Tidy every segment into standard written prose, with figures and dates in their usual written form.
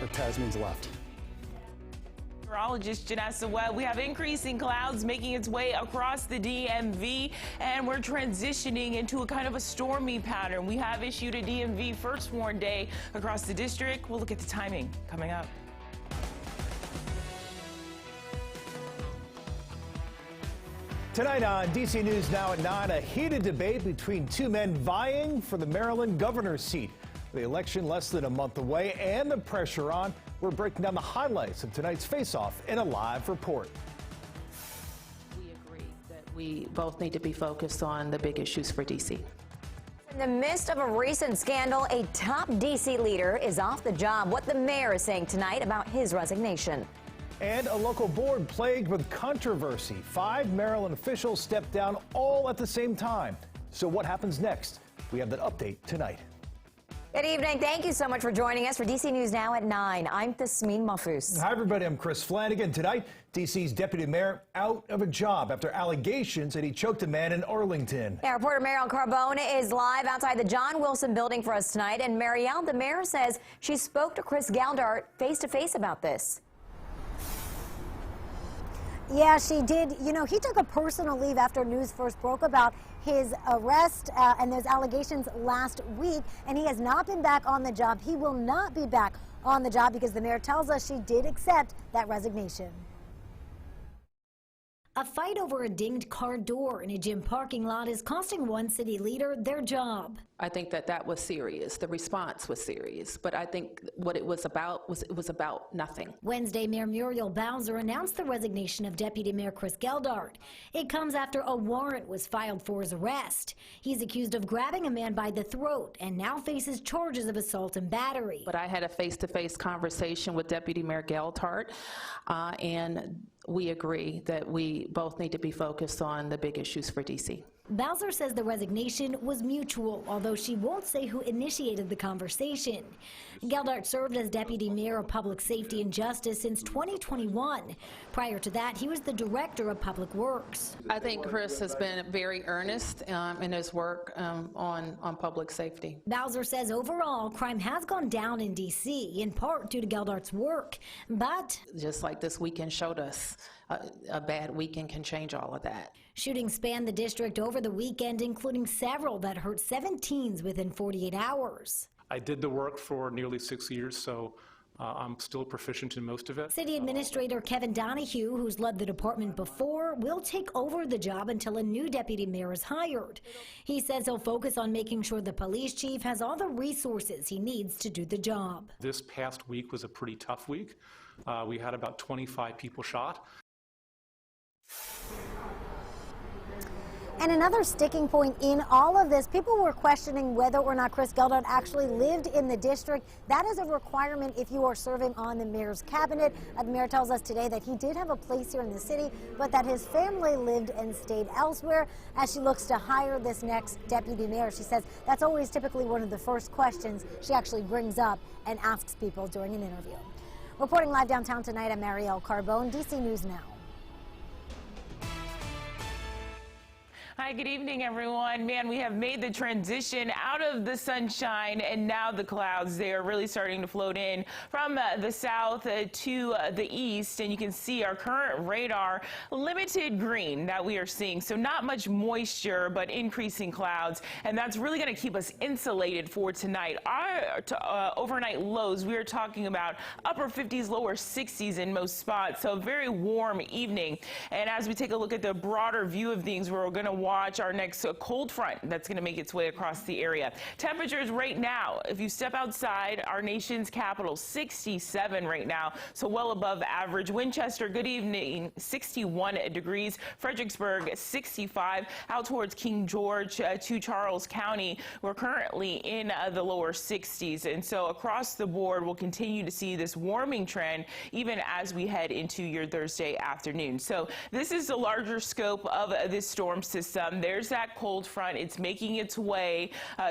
or Tasman's left. Meteorologist Janessa Webb. We have increasing clouds making its way across the DMV, and we're transitioning into a kind of a stormy pattern. We have issued a DMV first warn day across the district. We'll look at the timing coming up. Tonight on DC News Now at 9, a heated debate between two men vying for the Maryland governor's seat. The election less than a month away and the pressure on. We're breaking down the highlights of tonight's face-off in a live report. We agree that we both need to be focused on the big issues for DC. In the midst of a recent scandal, a top DC leader is off the job. What the mayor is saying tonight about his resignation. And a local board plagued with controversy. 5 Maryland officials stepped down all at the same time. So what happens next? We have that update tonight. Good evening. Thank you so much for joining us for DC News Now at 9. I'm Tasmin Mahfouz. Hi, everybody. I'm Chris Flanagan. Tonight, DC's deputy mayor out of a job after allegations that he choked a man in Arlington. Yeah, reporter Marielle Carbone is live outside the John Wilson building for us tonight. And Marielle, the mayor says she spoke to Chris Geldart face-to-face about this. Yeah, she did. You know, he took a personal leave after news first broke about his arrest and those allegations last week, and he has not been back on the job. He will not be back on the job because the mayor tells us she did accept that resignation. A fight over a dinged car door in a gym parking lot is costing one city leader their job. I think that was serious. The response was serious, but I think what it was about nothing. Wednesday, Mayor Muriel Bowser announced the resignation of Deputy Mayor Chris Geldart. It comes after a warrant was filed for his arrest. He's accused of grabbing a man by the throat and now faces charges of assault and battery. But I had a face-to-face conversation with Deputy Mayor Geldart, and we agree that we both need to be focused on the big issues for DC. Bowser says the resignation was mutual, although she won't say who initiated the conversation. Geldart served as Deputy Mayor of Public Safety and Justice since 2021. Prior to that, he was the Director of Public Works. I think Chris has been very earnest in his work on public safety. Bowser says overall, crime has gone down in D.C., in part due to Geldart's work, but just like this weekend showed us, a bad weekend can change all of that. Shootings spanned the district over the weekend, including several that hurt 7 teens within 48 hours. I did the work for nearly 6 years, so I'm still proficient in most of it. City Administrator Kevin Donahue, who's led the department before, will take over the job until a new deputy mayor is hired. He says he'll focus on making sure the police chief has all the resources he needs to do the job. This past week was a pretty tough week. We had about 25 people shot. And another sticking point in all of this, people were questioning whether or not Chris Geldart actually lived in the district. That is a requirement if you are serving on the mayor's cabinet. The mayor tells us today that he did have a place here in the city, but that his family lived and stayed elsewhere. As she looks to hire this next deputy mayor, she says that's always typically one of the first questions she actually brings up and asks people during an interview. Reporting live downtown tonight, I'm Marielle Carbone, DC News Now. Hi, good evening, everyone. Man, we have made the transition out of the sunshine and now the clouds. They are really starting to float in from the south to the east, and you can see our current radar limited green that we are seeing. So not much moisture, but increasing clouds, and that's really going to keep us insulated for tonight. Our overnight lows, we are talking about upper 50s, lower 60s in most spots, so a very warm evening. And as we take a look at the broader view of things, we're going to watch our next cold front that's going to make its way across the area. Temperatures right now, if you step outside our nation's capital, 67 right now, so well above average. Winchester, good evening, 61 degrees. Fredericksburg, 65. Out towards King George to Charles County, we're currently in the lower 60s. And so across the board, we'll continue to see this warming trend even as we head into your Thursday afternoon. So this is the larger scope of this storm system. system. There's that cold front. It's making its way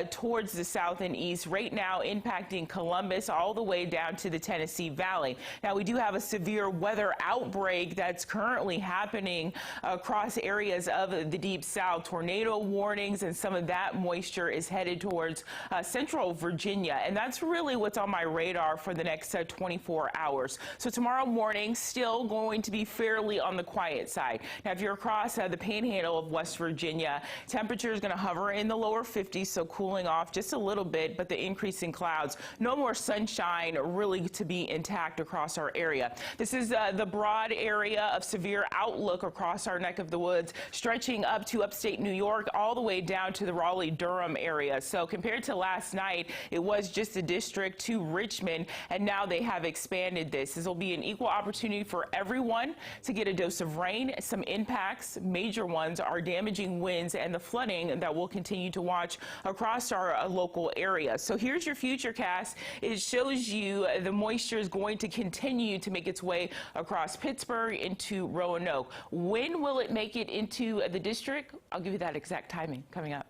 towards the south and east right now, impacting Columbus all the way down to the Tennessee Valley. Now, we do have a severe weather outbreak that's currently happening across areas of the deep south. Tornado warnings, and some of that moisture is headed towards central Virginia. And that's really what's on my radar for the next 24 hours. So tomorrow morning, still going to be fairly on the quiet side. Now, if you're across the panhandle of West Virginia, temperature is going to hover in the lower 50s, so cooling off just a little bit, but the increase in clouds, no more sunshine really to be intact across our area. This is the broad area of severe outlook across our neck of the woods, stretching up to upstate New York, all the way down to the Raleigh-Durham area. So compared to last night, it was just a district to Richmond, and now they have expanded this. This will be an equal opportunity for everyone to get a dose of rain. Some impacts, major ones, are damaging winds and the flooding that we'll continue to watch across our local area. So here's your futurecast. It shows you the moisture is going to continue to make its way across Pittsburgh into Roanoke. When will it make it into the district? I'll give you that exact timing coming up.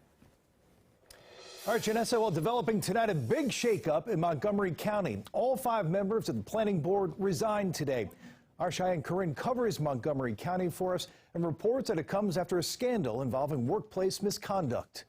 All right, Janessa, well, developing tonight a big shakeup in Montgomery County. All 5 members of the planning board resigned today. Our Cheyenne Corinne covers Montgomery County for us and reports that it comes after a scandal involving workplace misconduct.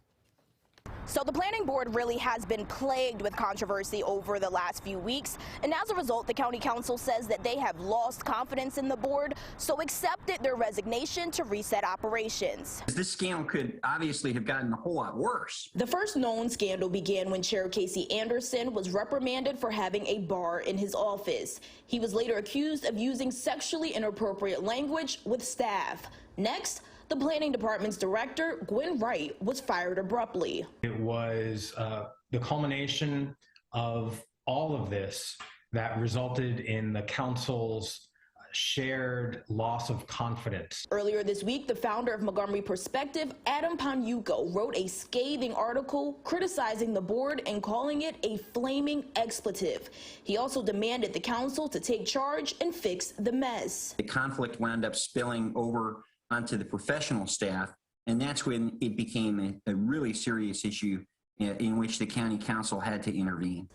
So the planning board really has been plagued with controversy over the last few weeks, and as a result, the county council says that they have lost confidence in the board, so accepted their resignation to reset operations. This scandal could obviously have gotten a whole lot worse. The first known scandal began when Chair Casey Anderson was reprimanded for having a bar in his office. He was later accused of using sexually inappropriate language with staff. Next, the planning department's director, Gwen Wright, was fired abruptly. It was the culmination of all of this that resulted in the council's shared loss of confidence. Earlier this week, the founder of Montgomery Perspective, Adam Panyuko, wrote a scathing article criticizing the board and calling it a flaming expletive. He also demanded the council to take charge and fix the mess. The conflict wound up spilling over onto the professional staff, and that's when it became a really serious issue in which the county council had to intervene.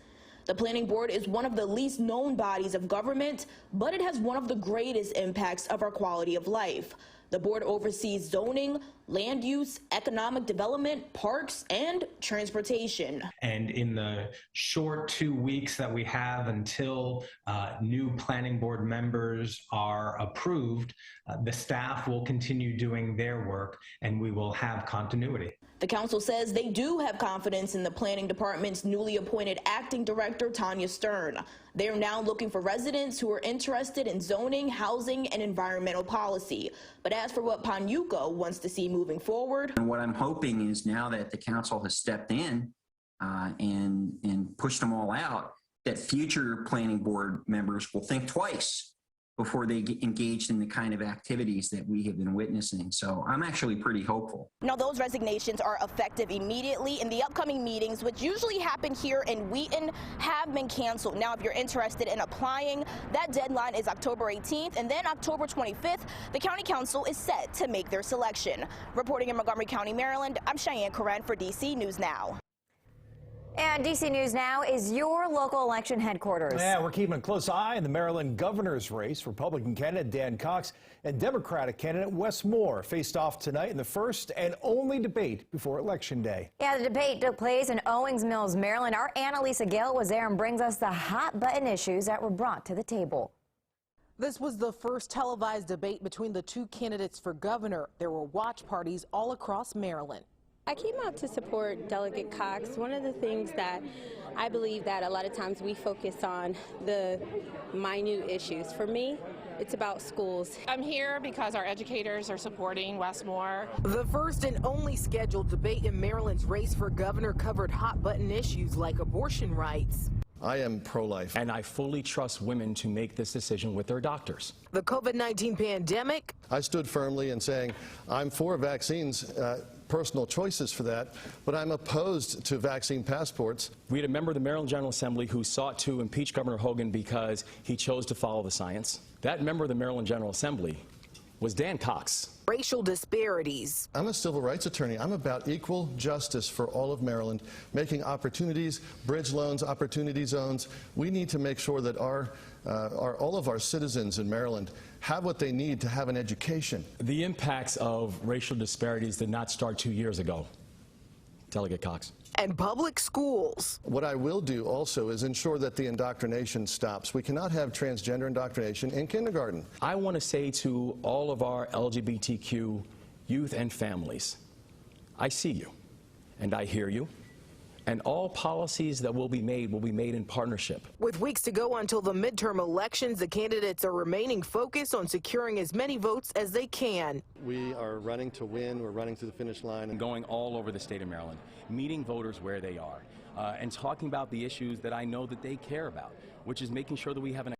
The planning board is one of the least known bodies of government, but it has one of the greatest impacts of our quality of life. The board oversees zoning, land use, economic development, parks, and transportation. And in the short 2 weeks that we have until new planning board members are approved, the staff will continue doing their work, and we will have continuity. The council says they do have confidence in the planning department's newly appointed acting director, Tanya Stern. They are now looking for residents who are interested in zoning, housing, and environmental policy. But as for what Panyuko wants to see moving forward, and what I'm hoping is now that the council has stepped in and pushed them all out, that future planning board members will think twice before they get engaged in the kind of activities that we have been witnessing. So I'm actually pretty hopeful. Now, those resignations are effective immediately, and the upcoming meetings, which usually happen here in Wheaton, have been canceled. Now, if you're interested in applying, that deadline is October 18th, and then October 25th, the county council is set to make their selection. Reporting in Montgomery County, Maryland, I'm Cheyenne Corinne for DC News Now. And DC News Now is your local election headquarters. Yeah, we're keeping a close eye on the Maryland governor's race. Republican candidate Dan Cox and Democratic candidate Wes Moore faced off tonight in the first and only debate before Election Day. Yeah, the debate took place in Owings Mills, Maryland. Our Annalisa Gale was there and brings us the hot button issues that were brought to the table. This was the first televised debate between the two candidates for governor. There were watch parties all across Maryland. I came out to support Delegate Cox. One of the things that I believe that a lot of times we focus on the minute issues. For me, it's about schools. I'm here because our educators are supporting Wes Moore. The first and only scheduled debate in Maryland's race for governor covered hot button issues like abortion rights. I am pro-life, and I fully trust women to make this decision with their doctors. The COVID-19 pandemic. I stood firmly in saying I'm for vaccines, personal choices for that, but I'm opposed to vaccine passports. We had a member of the Maryland General Assembly who sought to impeach Governor Hogan because he chose to follow the science. That member of the Maryland General Assembly was Dan Cox. Racial disparities. I'm a civil rights attorney. I'm about equal justice for all of Maryland, making opportunities, bridge loans, opportunity zones. We need to make sure that all of our citizens in Maryland have what they need to have an education. The impacts of racial disparities did not start 2 years ago. Delegate Cox. And public schools. What I will do also is ensure that the indoctrination stops. We cannot have transgender indoctrination in kindergarten. I want to say to all of our LGBTQ youth and families, I see you and I hear you. And all policies that will be made in partnership. With weeks to go until the midterm elections, the candidates are remaining focused on securing as many votes as they can. We are running to win. We're running to the finish line. And going all over the state of Maryland, meeting voters where they are, and talking about the issues that I know that they care about, which is making sure that we have an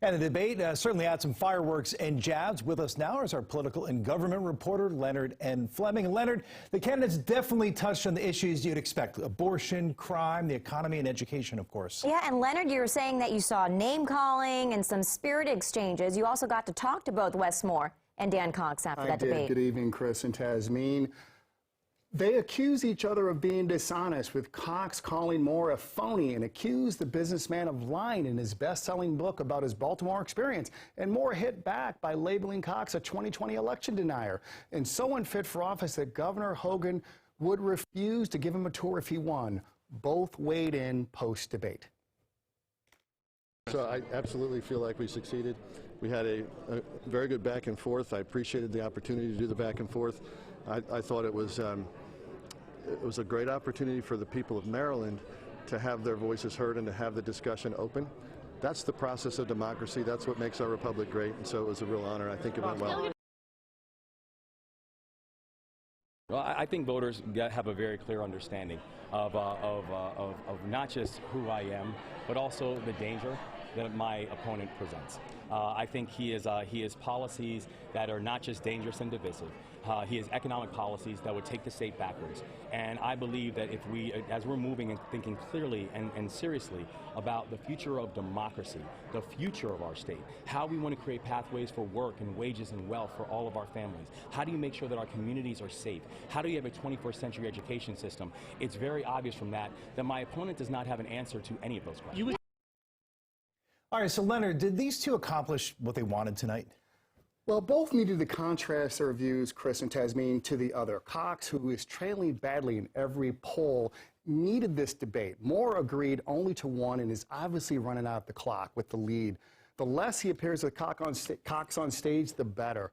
And the debate certainly had some fireworks and jabs. With us now is our political and government reporter, Leonard N. Fleming. And Leonard, the candidates definitely touched on the issues you'd expect: abortion, crime, the economy, and education, of course. Yeah, and Leonard, you were saying that you saw name-calling and some spirited exchanges. You also got to talk to both Wes Moore and Dan Cox after that debate. Good evening, Chris and Tasmin. They accuse each other of being dishonest, with Cox calling Moore a phony and accused the businessman of lying in his best-selling book about his Baltimore experience. And Moore hit back by labeling Cox a 2020 election denier and so unfit for office that Governor Hogan would refuse to give him a tour if he won. Both weighed in post-debate. So I absolutely feel like we succeeded. We had a very good back and forth. I appreciated the opportunity to do the back and forth. I thought it was a great opportunity for the people of Maryland to have their voices heard and to have the discussion open. That's the process of democracy. That's what makes our republic great. And so it was a real honor. I think it went well. Well, I think voters have a very clear understanding of not just who I am, but also the danger that my opponent presents. I think he has policies that are not just dangerous and divisive. He has economic policies that would take the state backwards. And I believe that if we, as we're moving and thinking clearly and seriously about the future of democracy, the future of our state, how we want to create pathways for work and wages and wealth for all of our families, how do you make sure that our communities are safe, how do you have a 21st century education system, it's very obvious from that my opponent does not have an answer to any of those questions. All right, so Leonard, did these two accomplish what they wanted tonight? Well, both needed to contrast their views, Chris and Tasmin, to the other. Cox, who is trailing badly in every poll, needed this debate. Moore agreed only to one and is obviously running out the clock with the lead. The less he appears with Cox on stage, the better.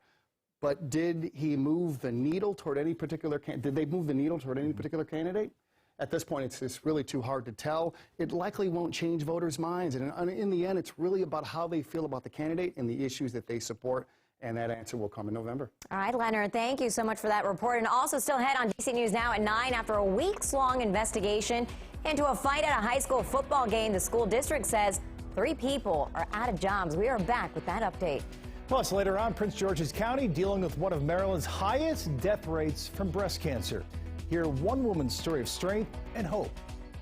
But did he move the needle toward any particular candidate? Did they move the needle toward any particular candidate? At this point, it's really too hard to tell. It likely won't change voters' minds. And in the end, it's really about how they feel about the candidate and the issues that they support. And that answer will come in November. All right, Leonard, thank you so much for that report. And also still ahead on DC News Now at 9, after a weeks-long investigation into a fight at a high school football game, the school district says 3 people are out of jobs. We are back with that update. Plus, later on, Prince George's County dealing with one of Maryland's highest death rates from breast cancer. Hear one woman's story of strength and hope,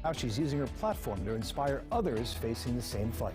how she's using her platform to inspire others facing the same fight.